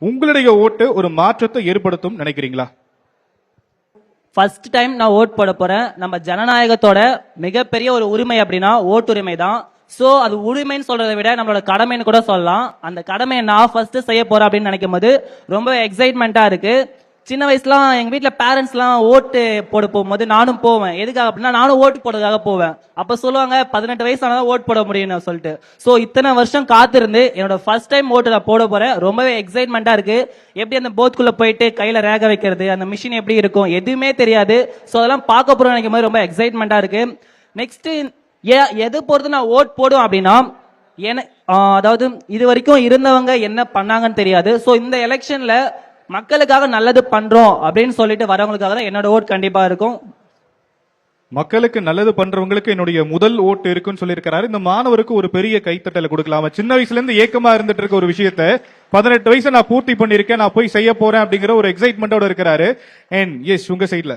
உங்களுடைய ஓட்டு ஒரு மாற்றத்தை ஏற்படுத்தும் நினைக்கிறீங்களா? ஃபர்ஸ்ட் டைம் நான் ஓட் போட போறேன். நம்ம ஜனநாயகத்தோட மிகப்பெரிய ஒரு உரிமை அப்படின்னா ஓட்டுரிமை தான். சோ அது உரிமைன்னு சொல்றதை விட நம்மளோட கடமைன்னு கூட சொல்லலாம். அந்த கடமையை நான் ஃபர்ஸ்ட் செய்ய போறேன் அப்படின்னு நினைக்கும் போது ரொம்ப எக்ஸைட்மெண்டா இருக்கு. சின்ன வயசுலாம் எங்க வீட்டுல பேரண்ட்ஸ்லாம் ஓட்டு போட போகும்போது நானும் போவேன். எதுக்காக அப்படின்னா நானும் ஓட்டு போடுறதுக்காக போவேன். அப்ப சொல்லுவாங்க 18 வயசு ஆனதான் ஓட்டு போட முடியும்னு சொல்லிட்டு. சோ இத்தனை வருஷம் காத்திருந்து என்னோட ஃபர்ஸ்ட் டைம் ஓட்டு நான் போட போறேன். ரொம்பவே எக்ஸைட்மெண்டா இருக்கு. எப்படி அந்த போத்குள்ள போயிட்டு கையில ரேக வைக்கிறது, அந்த மிஷின் எப்படி இருக்கும் எதுவுமே தெரியாது. சோ அதெல்லாம் பார்க்க போறோம் நினைக்கும் போது ரொம்ப எக்ஸைட்மெண்டா இருக்கு. நெக்ஸ்ட் எது பொறுத்து நான் ஓட் போடும் அப்படின்னா அதாவது இது வரைக்கும் இருந்தவங்க என்ன பண்ணாங்கன்னு தெரியாது. சோ இந்த எலெக்ஷன்ல மக்களுக்காக நல்லது பண்றோம் அப்படின்னு சொல்லிட்டு வரவங்களுக்காக தான் என்னோட ஓட் கண்டிப்பா இருக்கும். மக்களுக்கு நல்லது பண்றவங்களுக்கு என்னுடைய முதல் ஓட்டு இருக்குன்னு சொல்லியிருக்கிறாரு. இந்த மாணவருக்கு ஒரு பெரிய கைத்தட்டல கொடுக்கலாமா? சின்ன வயசுல இருந்து ஏக்கமா இருந்துட்டு இருக்க ஒரு விஷயத்த 18 வயசு நான் பூர்த்தி பண்ணிருக்கேன், நான் போய் செய்ய போறேன் அப்படிங்கிற ஒரு எக்ஸைட்மெண்டோட இருக்கிறாரு. அண்ட் எஸ், உங்க சைட்ல